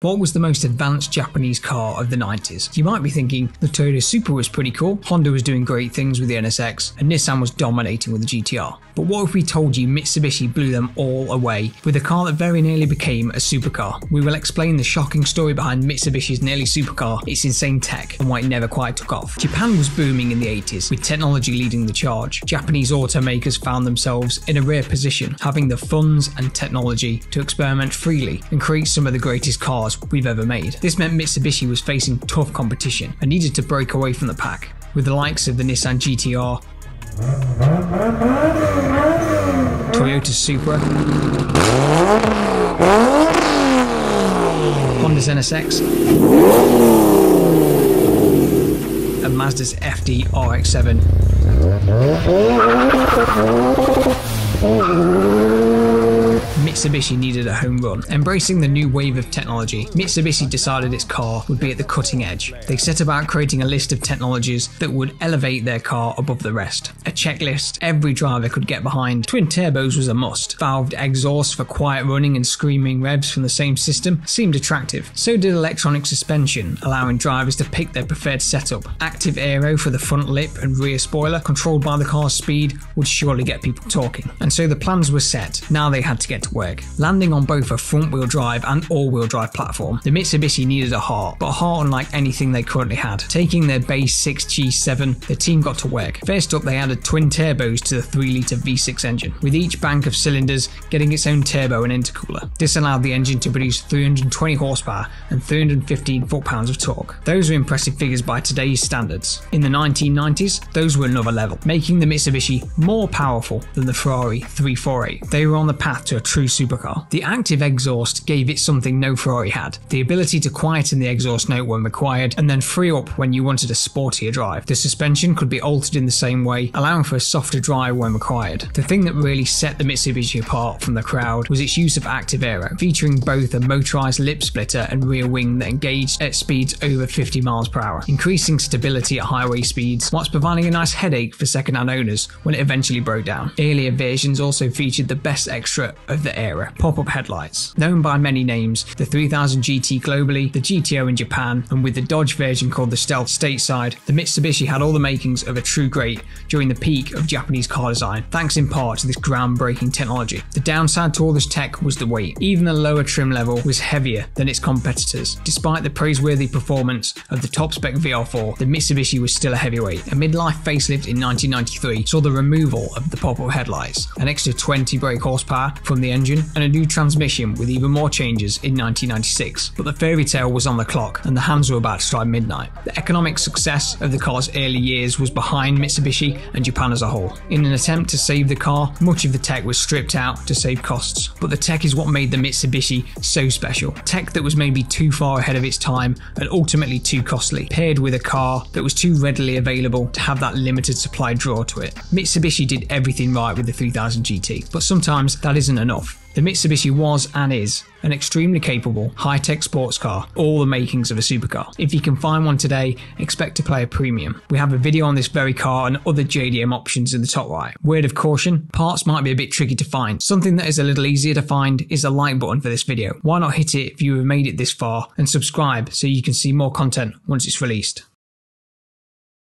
What was the most advanced Japanese car of the 90s? You might be thinking the Toyota Supra was pretty cool, Honda was doing great things with the NSX, and Nissan was dominating with the GTR. But what if we told you Mitsubishi blew them all away with a car that very nearly became a supercar? We will explain the shocking story behind Mitsubishi's nearly supercar, its insane tech, and why it never quite took off. Japan was booming in the 80s, with technology leading the charge. Japanese automakers found themselves in a rare position, having the funds and technology to experiment freely and create some of the greatest cars we've ever made. This meant Mitsubishi was facing tough competition and needed to break away from the pack, with the likes of the Nissan GTR, Toyota Supra, Honda's NSX, and Mazda's FD RX-7. Mitsubishi needed a home run. Embracing the new wave of technology, Mitsubishi decided its car would be at the cutting edge. They set about creating a list of technologies that would elevate their car above the rest. A checklist every driver could get behind. Twin turbos was a must. Valved exhaust for quiet running and screaming revs from the same system seemed attractive. So did electronic suspension, allowing drivers to pick their preferred setup. Active aero for the front lip and rear spoiler, controlled by the car's speed, would surely get people talking. And so the plans were set. Now they had to get to work. Landing on both a front-wheel drive and all-wheel drive platform, the Mitsubishi needed a heart, but a heart unlike anything they currently had. Taking their base 6G7, the team got to work. First up, they added twin turbos to the 3-litre V6 engine, with each bank of cylinders getting its own turbo and intercooler. This allowed the engine to produce 320 horsepower and 315 foot-pounds of torque. Those are impressive figures by today's standards. In the 1990s, those were another level, making the Mitsubishi more powerful than the Ferrari 348. They were on the path to a true supercar. The active exhaust gave it something no Ferrari had, the ability to quieten the exhaust note when required and then free up when you wanted a sportier drive. The suspension could be altered in the same way, allowing for a softer drive when required. The thing that really set the Mitsubishi apart from the crowd was its use of active aero, featuring both a motorized lip splitter and rear wing that engaged at speeds over 50 miles per hour, increasing stability at highway speeds, whilst providing a nice headache for second-hand owners when it eventually broke down. Earlier versions also featured the best extra of the era, pop-up headlights. Known by many names, the 3000 GT globally, the GTO in Japan, and with the Dodge version called the Stealth stateside, the Mitsubishi had all the makings of a true great during the peak of Japanese car design, thanks in part to this groundbreaking technology. The downside to all this tech was the weight. Even the lower trim level was heavier than its competitors. Despite the praiseworthy performance of the top-spec VR4, the Mitsubishi was still a heavyweight. A midlife facelift in 1993 saw the removal of the pop-up headlights, an extra 20 brake horsepower from the engine, and a new transmission with even more changes in 1996. But the fairy tale was on the clock, and the hands were about to strike midnight. The economic success of the car's early years was behind Mitsubishi and Japan as a whole. In an attempt to save the car, much of the tech was stripped out to save costs. But the tech is what made the Mitsubishi so special. Tech that was maybe too far ahead of its time and ultimately too costly, paired with a car that was too readily available to have that limited supply draw to it. Mitsubishi did everything right with the 3000 GT, but sometimes that isn't enough. The Mitsubishi was and is an extremely capable, high-tech sports car, all the makings of a supercar. If you can find one today, expect to pay a premium. We have a video on this very car and other JDM options in the top right. Word of caution, parts might be a bit tricky to find. Something that is a little easier to find is the like button for this video. Why not hit it if you have made it this far, and subscribe so you can see more content once it's released.